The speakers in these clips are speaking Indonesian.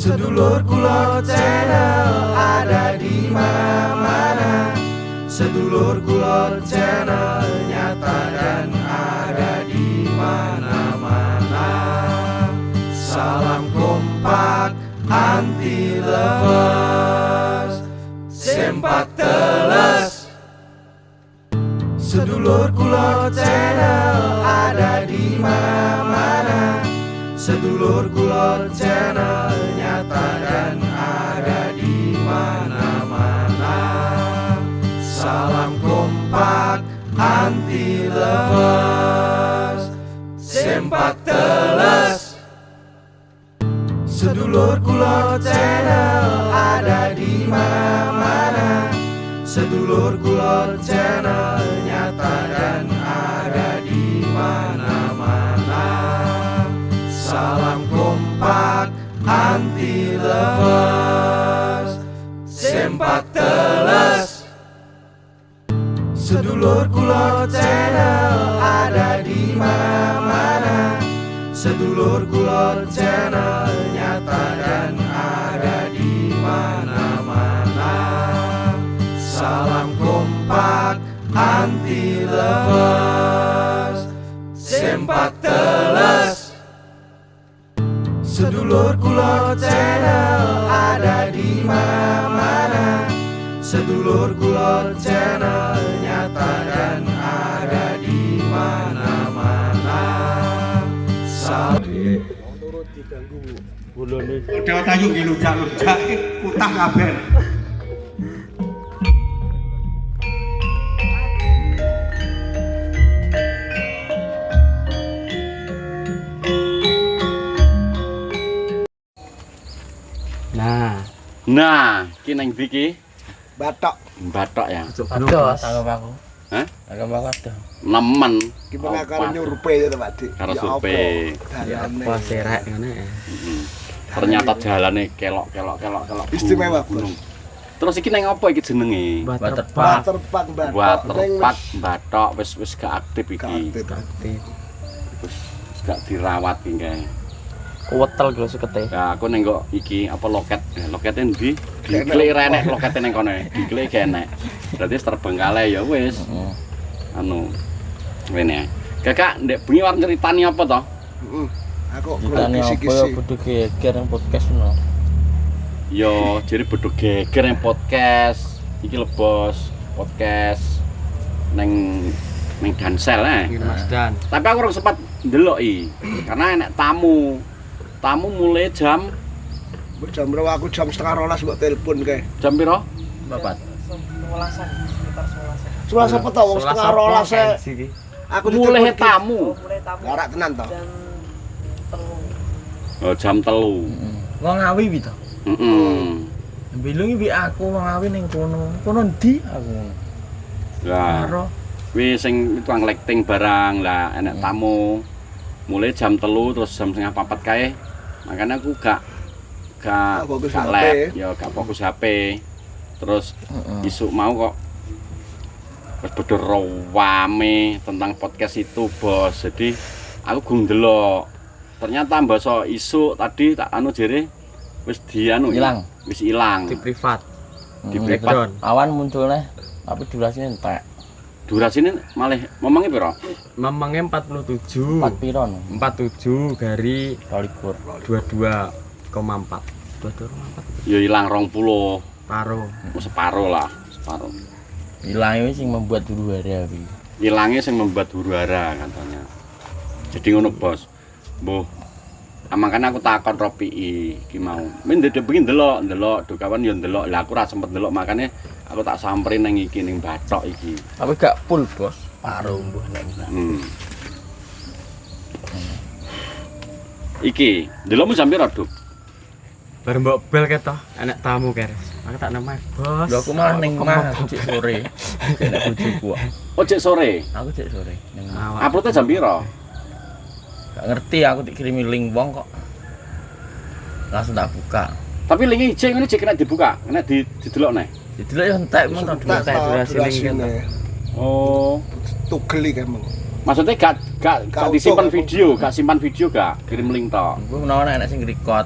Sedulur Kulot Channel ada di mana-mana. Sedulur Kulot Channel nyata dan ada di mana-mana. Salam kompak anti lemes, sempak teles. Sedulur Kulot Channel ada di mana-mana. Sedulur Kulot Channel nyata dan ada di mana-mana. Salam kompak anti lemes, sempak teles. Sedulur Kulot Channel ada di mana-mana. Sedulur Kulot Channel nyata dan ada di mana-mana. Salam kompak anti lemes, sempak teles. Sedulur Kulot Channel ada di mana-mana. Sedulur Kulot Channel nyata dan ada di mana-mana. Salam kompak anti lemes, sempak teles. Sedulur Kulot Channel ada di mana-mana. Sedulur Kulot Channel nyata dan ada di mana-mana. Turut diganggu Bulune udah tayu dilujak-lujak utang kabeh. Nah, ki nang ndi ki? Batok Bathok ya. Ados aku. Hah? Aku ada. Nemen. gimana karo nyurpe itu Pak Dik? Karo Ya survei. apa? Ya Dalane. apa serek ngene. Ternyata jalannya kelok. Istimewa, Bos. gunung. Terus iki nang apa iki jenenge? Waterpark. Waterpark Batok. Waterpark Bathok wis gak aktif iki. Aktif. Wis gak dirawat iki kae. Kuwetel lho sekete. Nah, aku neng kok iki apa loket. Lokete ndi? Diklik renek lokete neng kono. Diklik enek. Berarti terbengkalai ya wis. Anu ngene. Kakak ndek bengi arep nyeritani apa to? Heeh. Aku Ditanya apa ya kisi-kisi. kudu geger yang podcast no. Yo, jadi bodoh geger yang podcast. Iki lho bos, podcast neng Dansel Mas Dan. Tapi aku ora sempat ndelok karena enek tamu. Tamu mulai jam Jam berapa aku jam 11:30 mbok telepon kae. jam piro? Bapak. 11 apa tau wong 11:30 aku Mulai ditelepon. tamu. Larak tenan to. Oh, jam 3. Wong Ngawi pi to. Heeh. Bilung iki aku wong Ngawi ning kono. Kono ndi aku ngono. Lah, Karo kuwi sing tukang lighting barang lah enek tamu. Mulai jam 3 terus jam 3:30 kae. Makanya aku gak Fokus lab, HP. ya gak fokus HP. Terus isuk mau kok wis padha rame tentang podcast itu, Bos. Jadi aku gung ndelok. Ternyata mbasa isuk tadi tak anu jere wis dianu Ilang. Wis ilang. di privat. Di privat. Awan munculnya tapi durasinya entek. Durasine malah memangnya piro? Memangnya 47. 4 piro no? 47 dari 22. 22,4. 22,4 Ya ilang 20. paruh. Separuh lah, separuh. Ilang iki sing membuat huru hara iki. Ilangnya sing membuat huru hara katanya. Jadi ngono, Bos. Mbuh. Makanya aku takon Ropi iki mau. Men ndek begini ndelok, do kawan yo ndelok. Lah aku ora sempet ndelok makanya aku tak samperin nang iki ning Bathok iki. Tapi gak full, Bos. Paruh mbuh nek. Iki, ndelokmu jam piro, Duk? Bar mbok bel keto, enek tamu keres. Aku tak namanya bos. Lho aku malah ning mah aku cek sore. Nek bojoku. Oh, cek sore. Aku cek sore ning Uploadnya jam piro? gak ngerti aku dikirimi link wong kok. Langsung tak buka. Tapi linknya ijek ngene cek kena dibuka, kena didelok nih. Didelok yo entek men tak Tak entek durasi ning durasine. kene. Oh, Tugel iki emang. maksudnya gak Gak disimpan utuh, video, gak simpan video gak kirim link toh. Iku menawa enek sing record.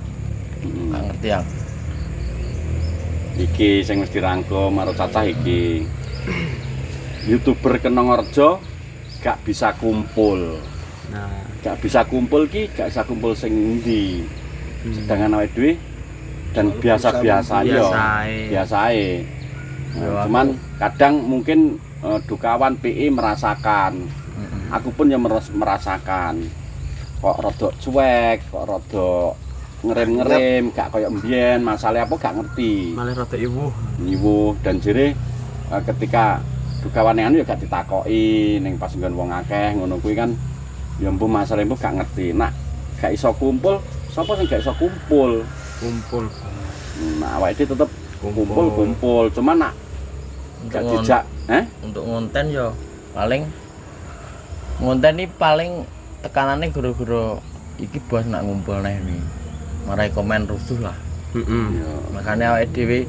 Gak ngerti aku. Iki sing wis dirangkum karo cacah iki. YouTuber Kenongorejo gak bisa kumpul. Nah, Gak bisa kumpul gak bisa kumpul sing endi. Sedangkan awake dhewe dan biasa-biasa yo. Biasae. Nah, cuman kadang mungkin dukawan PI merasakan. Aku pun ya merasakan. Kok rada cuek, kok rada ngerem-ngerem, gak koyo mbiyen, masalah apa gak ngerti. malah rada Iwuh dan jere ketika dukawane anu ya gak ditakoki ning pas nggon wong akeh ngono kuwi kan ya mbuh masalah mbuh gak ngerti. Nak gak iso kumpul, sapa sing gak iso kumpul? Nah, awake dhewe tetep kumpul. Cuman nak gak dijak, Untuk ngonten yo paling ngonten ini paling tekanannya guru-guru iki bos nak ngumpul neh nih. Marai komen rusuh lah. Makanya awake dhewe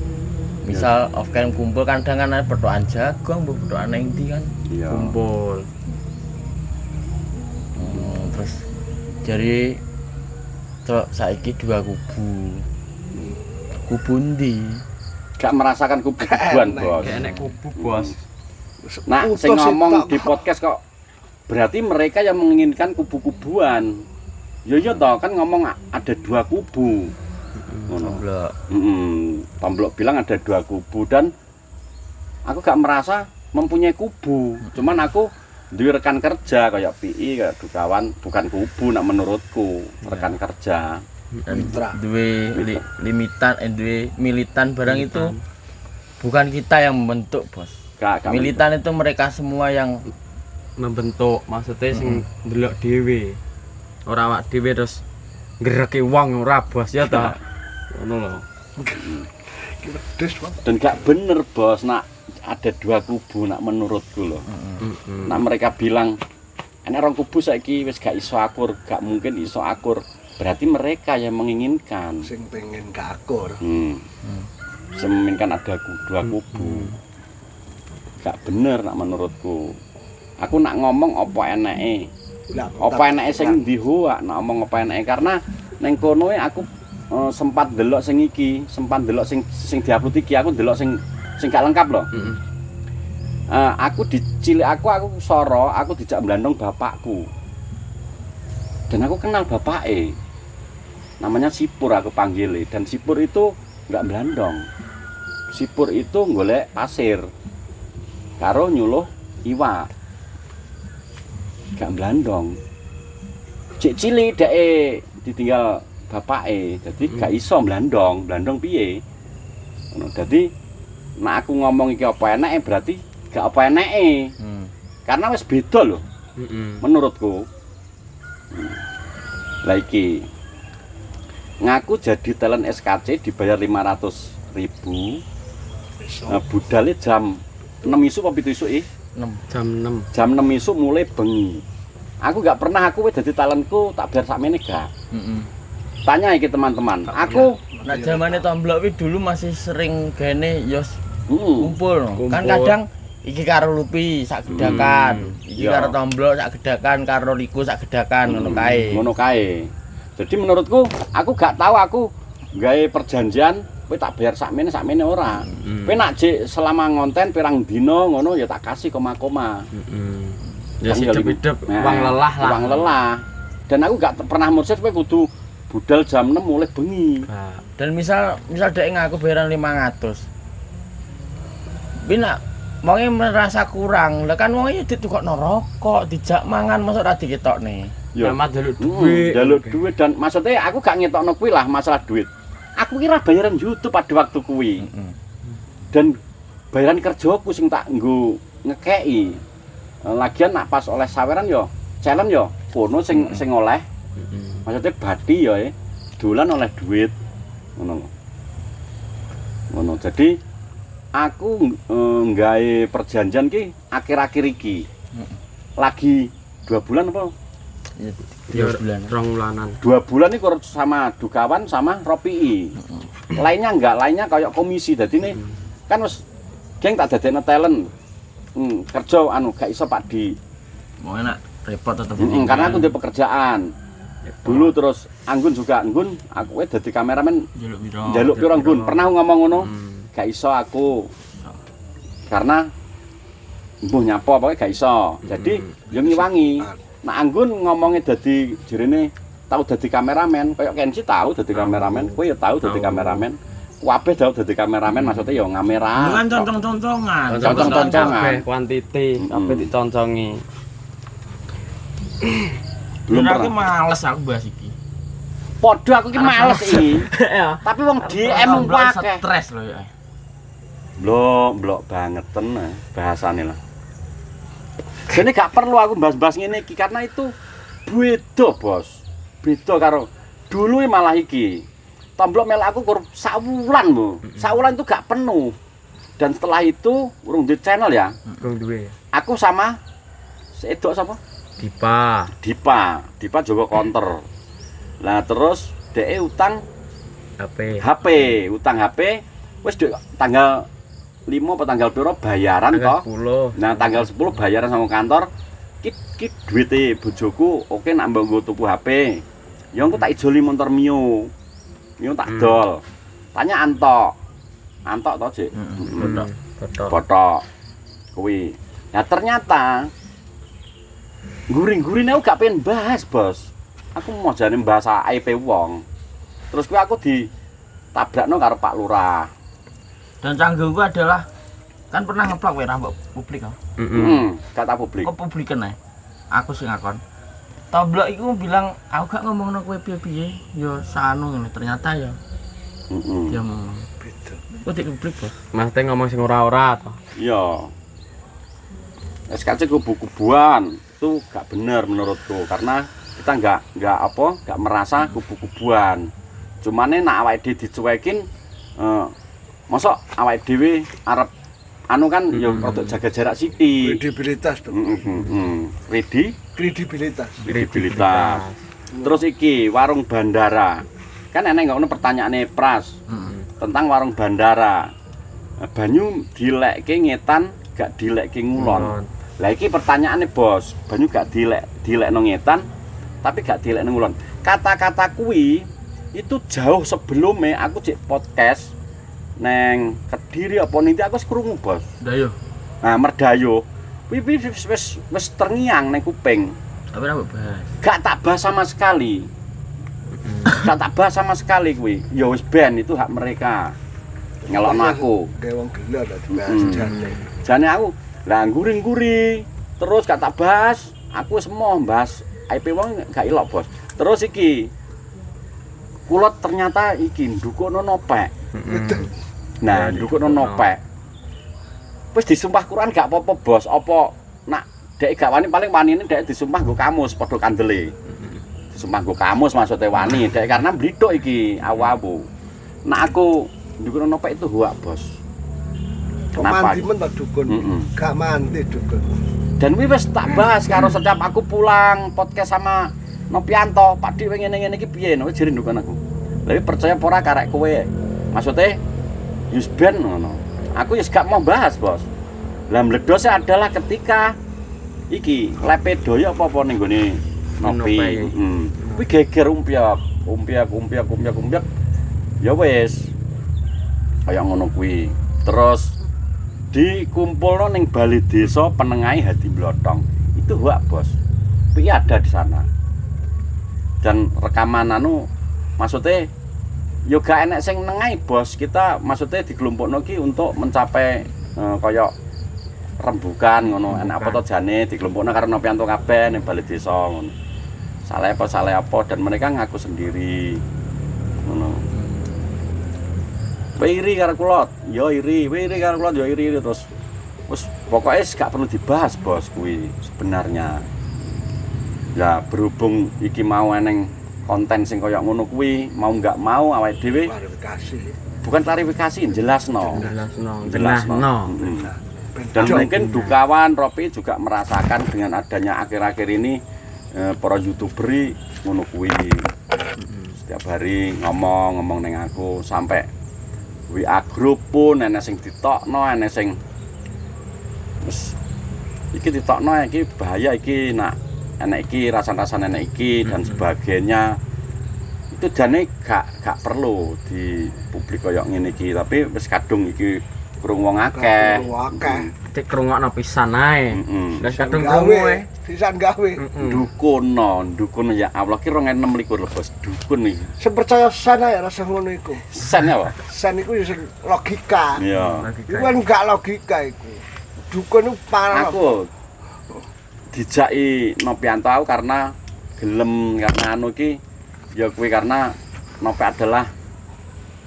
misal off cam kumpul kadang kan ada pertuaan jagung, pertuaan ning ndi kan Iya. kumpul. Terus jadi saiki dua kubu ndi Gak merasakan kubuan, Bos. Kayak enek kubu, Bos. Nah, sing ngomong di podcast kok berarti mereka yang menginginkan kubu-kubuan. Ya iya toh, kan ngomong ada dua kubu. Ngono. Blok. Tomblok bilang ada dua kubu dan aku gak merasa mempunyai kubu. Cuman aku duwe rekan kerja kayak PI, kayak dukawan, bukan kubu nak menurutku, rekan kerja. Dan duwe limitan duwe militan barang itu bukan kita yang membentuk, Bos. Gak Militan itu mereka semua yang Membentuk, maksudnya sing ndelok dhewe. Ora awak dhewe terus ngereki wong ora, Bos, ya ta. Ngono lho. dan gak bener, Bos, nak ada dua kubu nak menurutku loh. Nak mereka bilang enek rong kubu saiki wis gak iso akur, gak mungkin iso akur. Berarti mereka yang menginginkan. Sing pengen keakur. Sing menginginkan ada dua kubu. Gak bener nak menurutku. Aku nak ngomong apa eneke. Apa eneke sing ndi hoak nak ngomong apa eneke karena ning kono aku sempat delok sing iki, sempat delok sing diupload iki, aku delok sing gak lengkap loh. Aku dicilik aku soro, aku dijak blandong bapakku. Dan aku kenal bapake. Namanya Sipur aku panggil, dan Sipur itu enggak blandong. Sipur itu golek pasir. Karo nyuluh iwak. Gak blandong. Cek cilik dheke ditinggal bapake, dadi gak iso blandong piye. Ngono dadi nek aku ngomong iki apa enake berarti gak apa enake. Karena wis beda lho. Menurutku. Lah iki ngaku jadi talent SKC dibayar 500.000. Nah, budale jam 6 isuk apa 7 isuk Jam 6. Jam 6 isuk mulai bengi. Aku gak pernah aku dadi talentku tak bayar sakmene gak. Tanya iki teman-teman. Aku nak zamane tomblok kuwi dulu masih sering gene yo kumpul. Kan kadang iki karo Lupi sak gedakan, iki karo tomblok sak gedakan, karo Riku sak gedakan ngono kae. Ngono kae. Jadi menurutku aku gak tahu aku gawe perjanjian kowe tak bayar sakmene ora. Kowe nak jek selama ngonten pirang dina ngono ya tak kasih koma-koma. Ya hidup-hidup uang lelah lah. Uang lelah. Dan aku gak pernah mursid kowe kudu budal jam 6 mulai bengi. Dan misal dhek ngaku bayaran 500. Bina wonge merasa kurang. Lah kan wonge ditukokno rokok, dijak mangan mosok ra diketokne. Ya mak jaluk duit. Jaluk duit dan maksudnya aku gak ngetokno kuwi lah masalah duit. Aku kira bayaran YouTube pada waktu kuwi. Dan bayaran kerjaku sing tak nggo ngekeki. Lagian nak pas oleh saweran yo, challenge yo, kono sing oleh. Maksudnya badi yo dolan oleh duit. Ngono. Jadi aku nggawe perjanjian ki akhir-akhir iki. Lagi 2 bulan apa? Ya 2 bulanan. 2 bulan ini sama dukawan sama Ropi. Lainnya enggak, lainnya kayak komisi. Jadi nih kan wis geng tak dadekno talent. Kerja gak iso Pak Di. Mau enak repot tetep. Karena aku ndek pekerjaan. Dulu terus Anggun juga Anggun, aku dadi kameramen Jaluk piro? njaluk piro Anggun. Pernah ngomong ngono? Gak iso aku. Karena mbuh nyapa pokoke gak iso. Jadi yo ngiwangi. Nah Anggun ngomongnya dadi jerene tau dadi kameramen, kayak Kenzi tau dadi kameramen, kowe ya tau dadi kameramen. Kabeh tau dadi kameramen maksudnya ya ngamera. Bukan concong-concongan. Concong-concongan. Kuantiti, kabeh diconcongi. Belum Aku pernah. males aku bahas iki. Podo aku ki males iki. Tapi wong DM mung akeh. Stres lho ya. Blok bangeten bahasane lah. Jadi gak perlu aku bahas-bahas ngene iki karena itu beda, Bos. Beda karo dulu malah iki. Tomblok mel aku kur sawulan, Bu. Sawulan itu gak penuh. Dan setelah itu urung di channel ya. Kurang duwe. Aku sama sedok sapa? Dipa Jawa Counter. Lah terus dhek utang HP. utang HP wis tanggal 5 apa tanggal piro bayaran toh. 10. Nah tanggal 10 bayaran sama kantor. Ki duwite bojoku oke nak mbok nggo tuku HP. Ya engko tak ijoli motor Mio. Mio tak dol. Tanya Antok toh, Cik. Foto. Kuwi. Nah ternyata guring-guring aku gak pengen bahas, Bos. Aku mau jane bahasa IP wong. Terus kuwi aku ditabrakno karo Pak Lurah. Dan canggungku adalah kan pernah ngeplak wae rambut publik kan. Kata publik. Kok publikan ae. Aku sing ngakon. Tomblok iku bilang aku gak ngomongno kowe piye-piye, ya sanu ngene ternyata ya. Dia ngomong. Beda. Kok di publik, Bos. Maksudnya ngomong sing ora-ora to. Iya. SKC kubu-kubuan itu gak bener menurutku karena kita nggak merasa kubu-kubuan. Cumane nek awake dhewe dicuekin mosok awake dhewe arep anu kan ya rada jaga jarak sithik. Kredibilitas dong. Kredibilitas. Kredibilitas. Terus iki warung bandara. Kan enek ngono pertanyaane Pras. Tentang warung bandara. Banyu dilekke ngetan gak dilekke ngulon. Lah iki pertanyaane Bos, banyu gak dilekno ngetan tapi gak dilekno ngulon. Kata-kata kuwi itu jauh sebelumnya aku cek podcast neng Kediri apa nanti aku krungu, Bos. Dayo. Nah, merdayo. Kuwi wis terngiang neng kuping. Tapi ora bahas. Gak tak bahas sama sekali. Gak tak bahas sama sekali kuwi. Ya wis ben itu hak mereka. Ngelokno aku. Kayak wong gila dah dibahas jane. Jane aku lah guring-guri. Terus gak tak bahas, aku wis mau bahas IP wong gak ilok, Bos. Terus iki kula ternyata iki ndukukno nopek. Nah, ndukukno nopek. Wis disumpah Quran gak apa-apa, Bos. Apa nak dek gak wani paling wanine dek disumpah nggo kamus padha kandele. Disumpah nggo kamus maksudnya wani, dek karena blithuk iki awu-awu. Nah aku ndukukno nopek itu hoak, Bos. Kenapa? Mandi men tak dukun. Gak mandi dukun. Dan wis tak bahas karo setiap aku pulang podcast sama Nopianto, Pak Dik ngene-ngene iki piye no jere ndukun aku. Lha percaya apa ora karek kowe? Maksudnya yus ben ngono. Aku yus gak mau bahas, Bos. Lah mledose adalah ketika iki lepedoyo apa-apa ning gone Nopi. Kuwi geger umpiak. Ya wis. Kaya ngono kuwi. Terus dikumpulno ning Balai Desa Penengai Hadi Blotong. Itu hoak, Bos. Kuwi ada di sana. Dan rekaman anu maksudnya yo gak enek sing nengai, Bos. Kita maksudnya dikelompokno ki untuk mencapai kaya rembukan ngono. Enak apa to jane dikelompokno karo Nopianto kabeh ning Balai Desa ngono. Salah apa dan mereka ngaku sendiri. Ngono. Iri karo kula, yo iri karo kula, yo iri terus. Wes pokoke gak perlu dibahas, Bos, kuwi sebenarnya. Ya berhubung iki mau eneng konten sing kaya ngono kuwi, mau nggak mau awake dhewe Klarifikasi. bukan klarifikasi, jelasno. Jelasno. Dan mungkin Dukawan Ropi juga merasakan dengan adanya akhir-akhir ini para YouTuber ngono kuwi. Setiap hari ngomong ning aku sampai WA grup pun enek sing ditokno, enek sing wis iki ditokno iki bahaya iki nak enek iki rasan-rasan enek iki dan sebagainya. Itu jane gak perlu di publik koyo ngene iki, tapi wis kadung iki krungu wong akeh. Cek krungokno pisan ae. Heeh. Wis kadung krungu pisan gawe. Dukun ya Allah ki 2026 lho Bos. Dukun iki. Sing percaya sen ae rasa ngono iku. Sen ya, Pak? Sen iku ya sing logika. Iya. Iku kan gak logika iku. Dukun iku parah. Aku dijaki Nopianto aku karena gelem karena anu iki ya kuwi karena Nopi adalah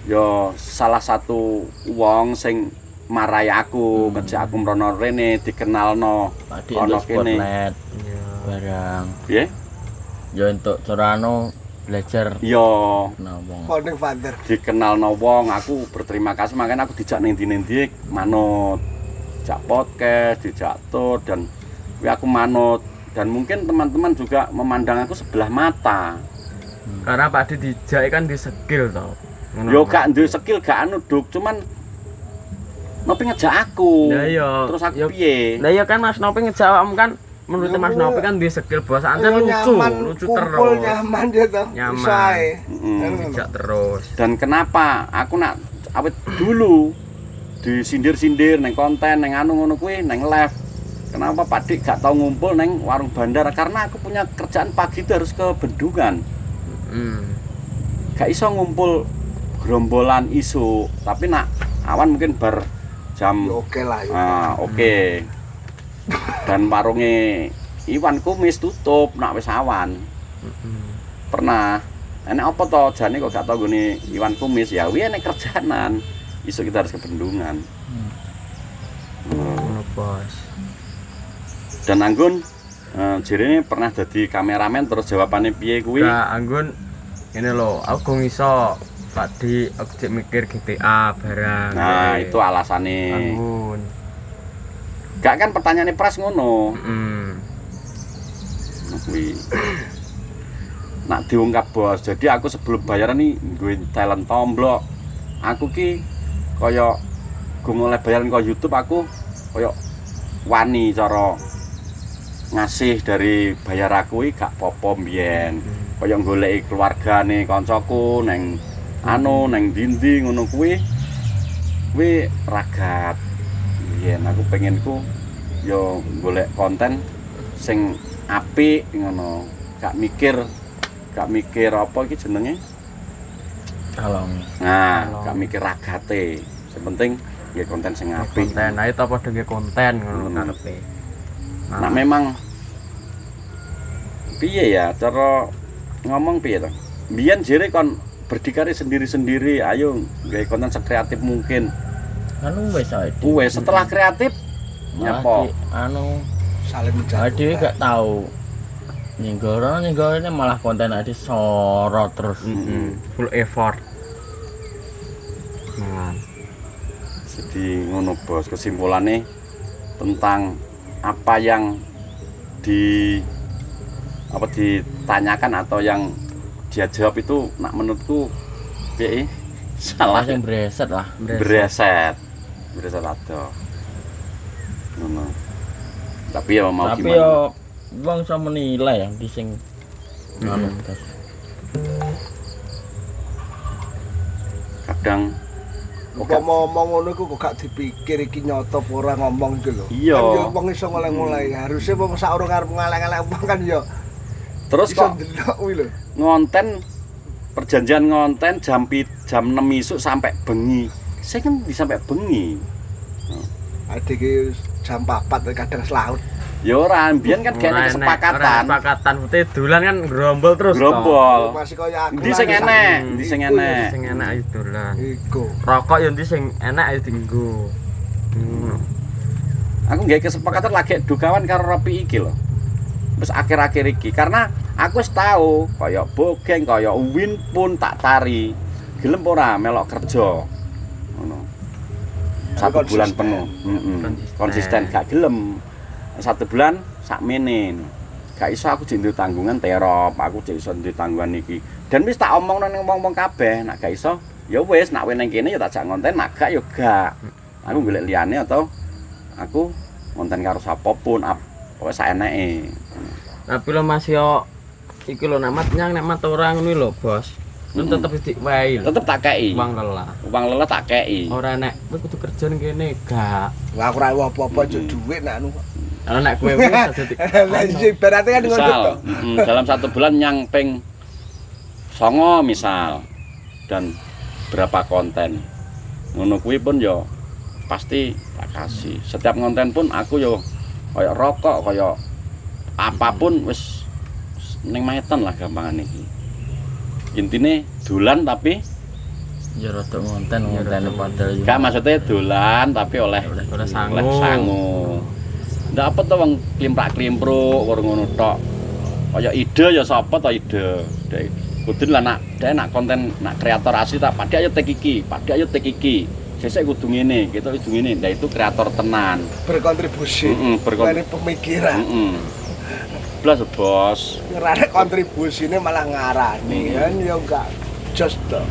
ya salah satu wong sing marai aku, ngejak aku mrono rene dikenalno Pak ana kene. spotlight barang. Piye? Ya untuk Corano belajar Ya ngomong. Founding father. dikenalno wong, aku berterima kasih makanya aku dijak ning ndi-ndi manut. Dijak podcast, dijak tour dan kuwi aku manut dan mungkin teman-teman juga memandang aku sebelah mata. Karena Pak Adi dijak kan di skill to. Yo gak duwe skill gak anu Duk, cuman Nopi ngejak aku. Lah iya. Terus aku Ya, piye? Lah iya kan Mas Nopi ngejawab kan menurut Ya, Mas Nopi kan di skill bos ante Ayo lucu kumpul terus. nyaman dia tuh. Nyaman. Bisa ae. Dijak terus. Dan kenapa aku nak awet dulu disindir-sindir neng konten neng anu ngono kuwi neng live. Kenapa Pak Dik gak tau ngumpul neng warung bandara karena aku punya kerjaan pagi itu harus ke Bendungan. Gak iso ngumpul gerombolan isu, tapi nak awan mungkin bar jam Ya oke lah ya. oke. Dan warungnya Iwan Kumis tutup nak wis awan. Pernah enek apa to jane kok gak tau gone Iwan Kumis ya wi enek kerjaanan. Isu kita harus ke Bendungan. Ngono bos. Dan Anggun jerene pernah jadi kameramen terus jawabannya piye kuwi? Nah, Anggun ini loh, aku ngiso Pak Di, aku cek mikir GTA barang. Nah, itu alasannya. Anggun. Gak kan pertanyaannya pras ngono. Kuwi. Nak diungkap bos. Jadi aku sebelum bayaran nih gue talent tomblok. Aku ki kaya gue mulai bayaran ke YouTube aku kaya wani cara ngasih dari bayar aku iki gak popo mbiyen. Kaya goleki keluargane kancaku neng anu neng dindi ngono kuwi. Kuwi ragat. Mbiyen aku pengenku yo golek konten sing apik ngono. Gak mikir apa iki jenenge? Kalong. Nah, Kalong. gak mikir ragate. Sing penting nggih konten sing apik. Konten, ayo apa denge konten ngono karepe. Nah, memang piye ya cara ngomong piye to? Mbiyen jere kon berdikari sendiri-sendiri, ayo gawe konten sekreatif mungkin. Anu wis ae. Wes setelah kreatif nyapa? Anu Saling menjaga. Ade gak tahu. Nyenggorone malah konten ade sorot terus. Full effort. Nah, Jadi ngono bos, kesimpulannya tentang apa yang ditanyakan atau yang dia jawab itu nak menurutku piye salah Yang breset lah. bereset ada ngono. Tapi ya mau Tapi gimana yo wong iso menilai yang di sing anu guys. kadang Kok mau ngomong ngono iku kok gak dipikir iki nyoto apa ora ngomong iki lho. Iya. Kan yo wong iso mulai-mulai. Harusnya wong sak urung arep ngalek-ngalek wong kan yo terus iso kok ndelok kuwi lho. ngonten perjanjian ngonten jam 6 isuk sampai bengi. Saya kan bisa sampai bengi. Adik iki jam 4 kadang selaut. Ya ora, mbiyen kan gak ada kesepakatan. Kesepakatan putih dolan kan gerombol terus. Gerombol. Masih kaya aku. Endi sing enek? Endi sing enek? Sing enak ayo dolan. Iku. Rokok yo endi sing enak ayo dienggo. Aku nggak kesepakatan lagi dukawan karo Ropi iki lho. Wis akhir-akhir iki karena aku wis tahu kaya Bogeng kaya Uwin pun tak tari. Gelem ora melok kerja. Ngono. 1 bulan Konsisten. penuh. Konsisten gak gelem. 1 bulan sakmene. Gak iso aku jendu tanggungan terop, aku jek iso jendu tanggungan iki. Dan wis tak omongno ning wong-wong kabeh, nek gak iso ya wis nek ning kene ya tak jak ngonten, nek gak ya gak. Aku golek liyane atau aku ngonten karo sapa pun pokoke saeneke. Tapi lo masih yo iki lho nek mat orang ngono lho, Bos. Lu tetep dik wae lho. Tetep tak kei. Uang lelah. Uang lelah tak kei. Ora nek kowe kudu kerja ning kene, gak. Lah aku ora apa-apa cuk dhuwit nek anu. Kalau nek kowe wis dadi Lah iki berarti kan ngono Misal, to. dalam 1 bulan yang ping 9 misal dan berapa konten. Ngono kuwi pun yo pasti tak kasih. Setiap konten pun aku yo kaya rokok, kaya apapun wis ning maetan lah gampangan iki. Intine dolan tapi Ya rada ngontene padahal juga. gak maksudnya dolan tapi oleh Oleh sangu. oleh sangu. Ndak apa to wong klimprak-klimpruk karo ngono tok. Kaya ide ya sapa to ide. Dek kudu lah nak konten nak kreator asli tak padha ayo tek iki, padha ayo tek iki. Sesuk kudu ngene, kita kudu ngene. Nah itu kreator tenan. Berkontribusi. Ini pemikiran. Blas bos. Ngerane kontribusine malah ngarani kan ya enggak just to.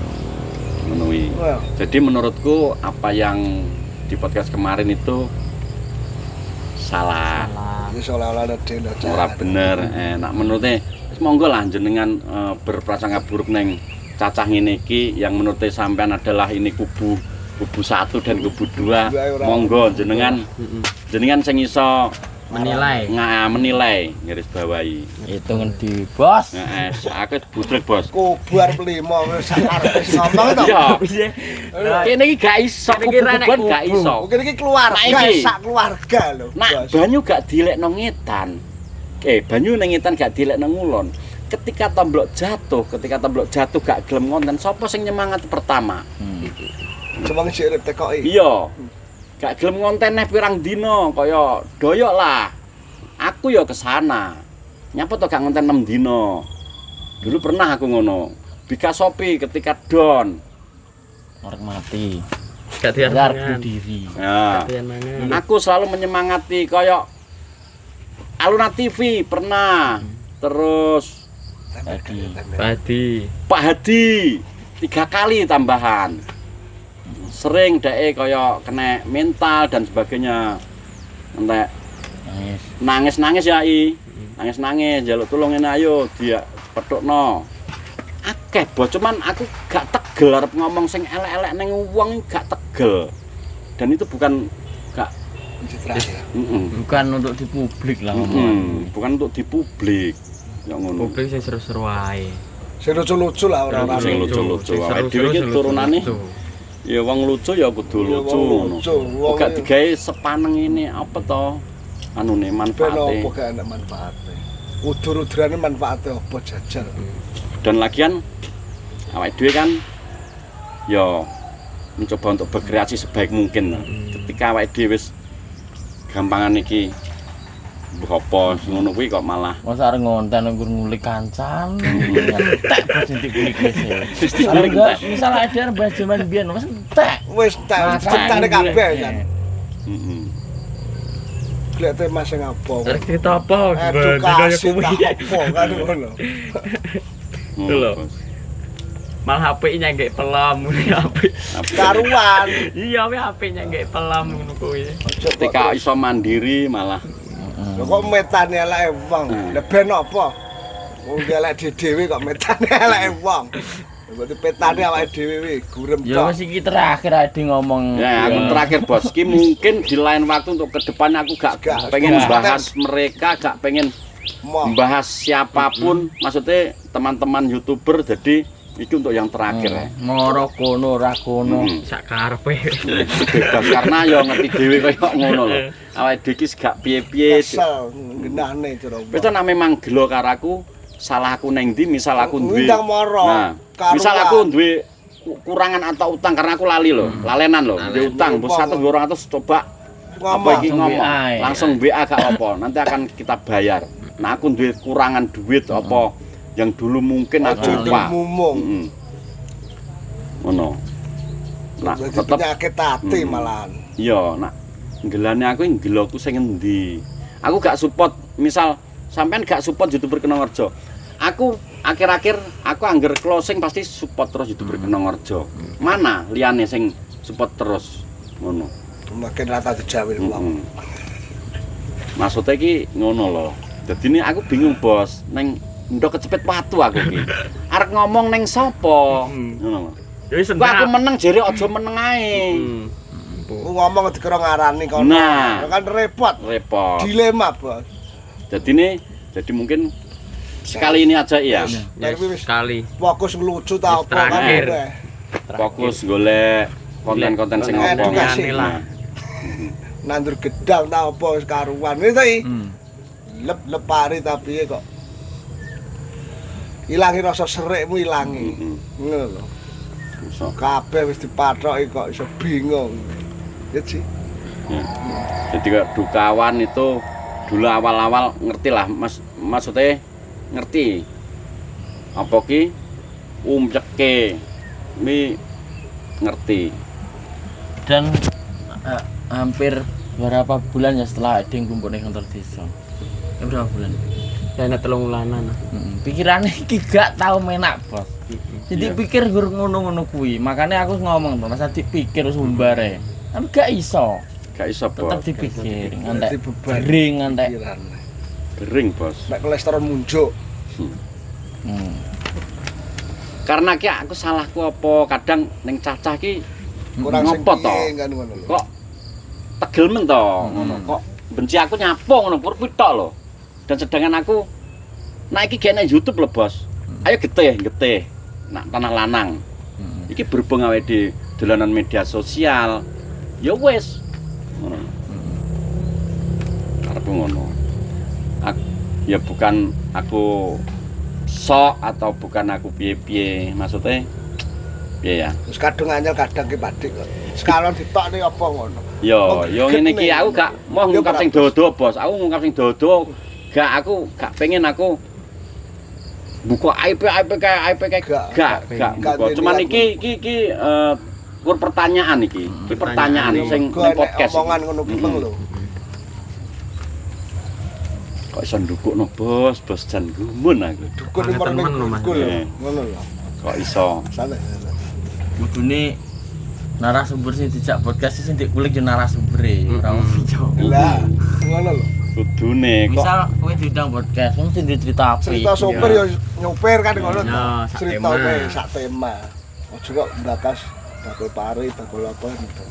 Ngono kuwi. Jadi menurutku apa yang di podcast kemarin itu salah. Iki seolah-olah ada denda Ora bener. Nak menurutnya wis monggo lah jenengan berprasangka buruk neng cacah ngene iki yang menurutnya sampean adalah ini kubu 1 dan kubu 2. Monggo jenengan sing iso menilai garis bawahi. Itu ngendi, Bos? Heeh, aku budrek, Bos. kubar pelima wis arep ngomong to. Iya. Kene iki gak iso, kubu gak iso. Mungkin iki keluarga, Nah, iki. sak keluarga lho. Nak banyu gak dilekno ngetan. Banyu nang ngetan gak dilekno ngulon. Ketika tomblok jatuh gak gelem ngonten, sapa sing nyemangati pertama? Cuma sik urip tekoki. Iya. Gak gelem ngonten neh pirang dina kaya doyok lah. Aku ya kesana. Nyapa to gak ngonten 6 dina. Dulu pernah aku ngono. Bika Sopi ketika down. Orang mati. gak diarep Harus mangan. diri. Ya. Gak mangan. Aku selalu menyemangati kaya Aluna TV pernah. Terus Padi. Pak Hadi 3 kali tambahan. Sering dhek kaya kena mental dan sebagainya. Entek nangis ya nangis njaluk tulung ngene ayo dia petukno. Akeh bos, cuman aku gak tegel arep ngomong sing elek-elek ning wong gak tegel. Dan itu bukan gak Bukan untuk di publik lah ngomong. bukan untuk di publik. Ya ngono. Publik sing seru-seru wae. Sing lucu-lucu lah ora Sing lucu-lucu. Awake dhewe iki turunane ya wong lucu ya kudu lucu ngono. Gak digawe sepaneng ini apa to? Anune manfaate. Apa gak enak manfaate. Udur-udurane manfaate apa jajar. Dan lagian awake dhewe kan ya mencoba untuk berkreasi sebaik mungkin. Ketika awake dhewe wis gampangan iki apa ngono kuwi kok malah Masa arep ngonten ngulik kancan. Entek bos intik-intik wis. wis dikulik entek. Misal ada bahas zaman biyen wis entek. Wis tak ciptane kabeh kan. Heeh. Glek tema sing apa. Arek cerita apa? Edukasi tak apa kan ngono. Lho. Malah HP nyanggek pelam HP. Karuan. Iya, HP nyanggek pelam ngono kuwi. Ketika iso mandiri malah Lho kok metane eleke wong. Lah ben apa? Wong elek dhewe kok metane eleke wong. Berarti petane awake dhewe wi gurem Ya tok. wis iki terakhir ade ngomong. ya aku terakhir bos ki mungkin di lain waktu untuk kedepannya aku gak pengen bahas mereka, gak pengen membahas siapapun, maksudnya teman-teman YouTuber, jadi itu untuk yang terakhir ya. Moro kono ora kono. Sak karepe. Bebas karena ya ngerti dhewe kaya ngono lho. Awake dhewe iki gak piye-piye. Kesel genahne cara. Wis nek memang gelo karo aku, salah aku neng ndi, misal aku duwe. Undang moro. Nah, misal aku duwe kurangan atau utang karena aku lali lho, lalenan lho, duwe utang bos 100 200 coba apa iki ngomong. Langsung WA gak apa, nanti akan kita bayar. Nah, aku duwe kurangan duit apa yang dulu mungkin aku lupa. Heeh. Ngono. Nah, tetep penyakit hati malahan. iya, nak ngelane aku ngeloku sing endi. Aku gak support, misal sampean gak support YouTuber Kenongerjo. Aku akhir-akhir aku angger closing pasti support terus YouTuber Kenongerjo. Mana liyane sing support terus ngono. Makin rata dijawil wong. Maksudnya iki ngono lho. Jadi ini aku bingung bos, neng ndok kecepet watu aku iki. Arep ngomong neng sapa? Ngono. Ya wis Kok aku meneng jere aja meneng ae. Ku ngomong dikira ngarani kono. Nah. Kan repot. Repot. Dilema, Bos. Jadi mungkin sekali ini aja ya. Tapi wis sekali. fokus ngelucu ta Wis apa kan. terakhir. weh. Fokus golek konten-konten sing Golek ngomong. edukasi lah. Nandur gedang ta apa wis karuan. Wis ta iki. Lep pari tapi kok ilangi rasa serikmu ilangi. Ngono lho. Iso. Kabeh wis dipathoki kok iso bingung. Ya sih. Jadi kok dukawan itu dulu awal-awal ngerti lah maksudnya ngerti apa ki umceke mi ngerti Dan hampir berapa bulan ya setelah Eding kumpul ning kantor desa. Ya berapa bulan? Ya ana 3 wulanan. Pikirannya iki gak tau menak, Bos. Jadi Iya. pikir gur ngono-ngono kuwi. Makanya aku ngomong to, Mas Adi pikir sumbare. Tapi gak iso. gak iso Tetep bos dipikir, Berarti ngantek beban gering ngantek. pikiran. gering bos Nek kolesterol muncul. karena ki aku salahku apa kadang ning cacah ki Kurang sing ngopo to piye kan ngono lho. kok tegel men to ngono kok benci aku nyapo ngono pur pitok lho dan sedangkan aku nah iki gene YouTube lho bos ayo getih nak tanah lanang iki berhubung awake di dolanan media sosial ya wis ngono karepku ngono ya bukan aku sok atau bukan aku piye-piye maksudnya piye ya Terus kadung anyel kadang ki padik kok. Sekalon ditokne apa ngono. yo ngene iki nih. aku gak mau Yo, ngungkap sing Pak. dodo bos aku ngungkap sing dodo aku gak pengen aku buka IP kayak Gak, gak gak buka. Cuman niat. iki kur pertanyaan iki pertanyaan sing Kok ning nek podcast omongan ngono penting lho. kok iso ndukukno bos jan gumun aku Dukun iki Temen lho, Mas. dukun lho. Iya. Ngono lho. kok iso Santai. Kudune narasumber sing dijak podcast sing dikulik yo narasumbere, ora video. Lah, ngono lho. kudune kok Misal kowe diundang podcast, mesti cerita apa? Cerita sopir yo nyopir kan ngono. Ya, sak Ceritane tema. sak tema. Ojo kok bakas bakul pari, bakul apa gitu.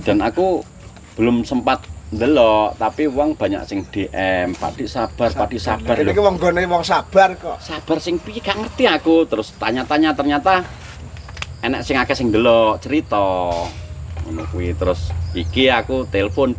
dan aku belum sempat ndelok tapi wong banyak sing DM Pakdi sabar Ini ki lho wong gone wong sabar kok. sabar sing piye gak ngerti aku terus tanya-tanya ternyata enak sing akeh sing ndelok cerita ngono kuwi terus iki aku telepon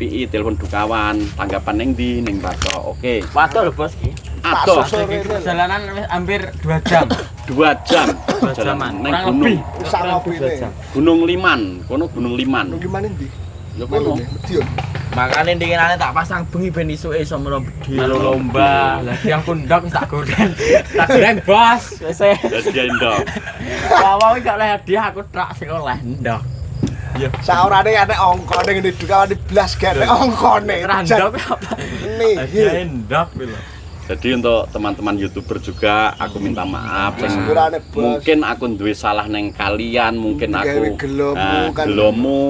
dukawan tanggapan ning ndi ning Patok oke Waduh lho bos iki. adoh sore ini lho. Perjalanan wis hampir 2 jam. 2 jam jaman. ning Kurang gunung lebih. Sak ngopine. Gunung Liman kono Gunung Liman Nang gimana ndi? ya kono Medion. Makane dinginane tak pasang bengi ben isuke iso melo bedhe. Melu lomba. Lah yang kundang tak goreng. Tak goreng bos. Wis e. jadi endok Awal gak oleh hadiah aku trak sing oleh ndok. Saurane ana ongkone ngene dukawan di blas gak ana ongkone. Randok apa? Nih. Hadiah ndok lho. jadi untuk teman-teman YouTuber juga aku minta maaf sing Sepurane bos. mungkin aku duwe salah neng kalian mungkin Gawe aku gelomu kan. gelomu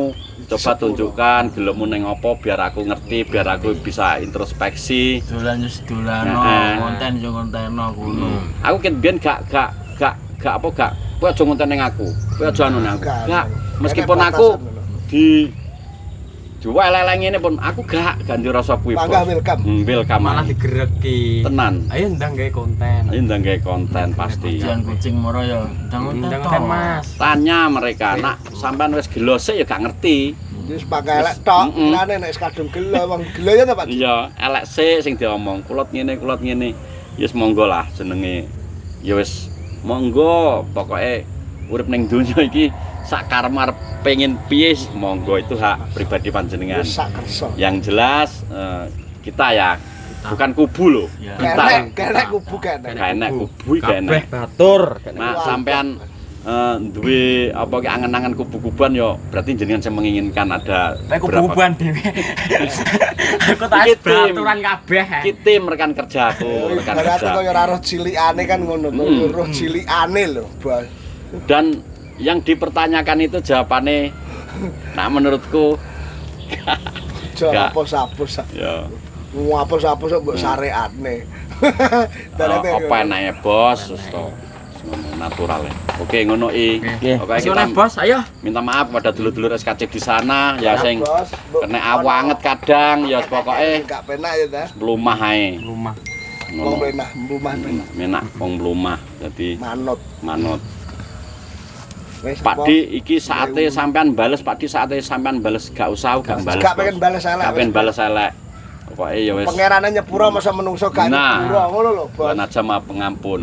coba Sepuro. tunjukkan gelomu neng opo biar aku ngerti biar aku bisa introspeksi Dolan yo sedolano, Heeh. konten yo konteno kuno. aku kan biyen gak kowe aja ngonten ning aku kowe aja anu nang aku Gak, gak gak. meskipun Enek aku batasan ngono. di jual-lele ngene pun aku gak ganti rasa kuwi Mangga bos welcome. welcome Malah digereki. tenan Ayo ndang gawe konten. ayo ndang gawe konten pasti Jangan kucing moro yo ndang Ndang konten kan Mas. tanya mereka nak sampean wis gelose ya gak ngerti Wis pakai elek tok. Mm-mm. Kirane nek kadung gelo wong gelo ya ta Pak? iya elek sik sing diomong kulot ngene ya wis monggo lah jenenge ya wis monggo pokoke urip ning donya iki sak karep pengen piye monggo itu hak pribadi panjenengan Wis sak kersa. yang jelas kita ya bukan kubu loh Ya. kita Kenek kubu kenek. gak enak kubu gak Kabeh enak batur. nah sampean duwe apa ki angen-angen kubu-kubuan yo berarti jenengan sing menginginkan ada Kayak berapa kububan dhewe. Aku tak Iki tim. baturan kabeh. kita rekan kerja aku rekan Berarti kerja kaya ora roh cilikane kan ngono to. Roh cilikane lho, Bos. dan yang dipertanyakan itu jawabannya nah menurutku Aja Gak. apus-apus. ya ngapus-apus mbok syariatne. Apa enake bos terus to ngono natural ya. Oke ngono Oke Kita bos, ayo. minta maaf pada dulur-dulur SKC di sana ya sing Bos, mbok kena awanget kadang ya pokoke gak penak ya ta. mlumah ae. Rumah. Wong Ngono. renah rumah penak. Menak wong mlumah dadi Manut. manut. Wis. Pak Di iki saate sampean bales Pak Di saate sampean bales gak usah gak bales. Gak pengen balas elek. Gak pengen bales elek. Pokoke ya wis. Pangerane nyepura masa menungso gak Nah. nyepura ngono lho, Bos. Tuhan aja maha pengampun.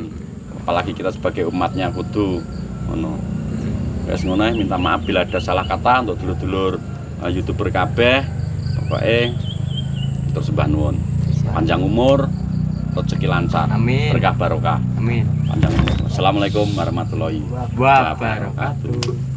Apalagi kita sebagai umatnya kudu ngono. Wes ngono ae, minta maaf bila ada salah kata untuk dulur-dulur YouTuber kabeh. Pokoke terus sembah nuwun. Panjang umur, rezeki lancar. Amin. Berkah barokah. Amin. Panjang umur. Assalamualaikum warahmatullahi Wabarakatuh.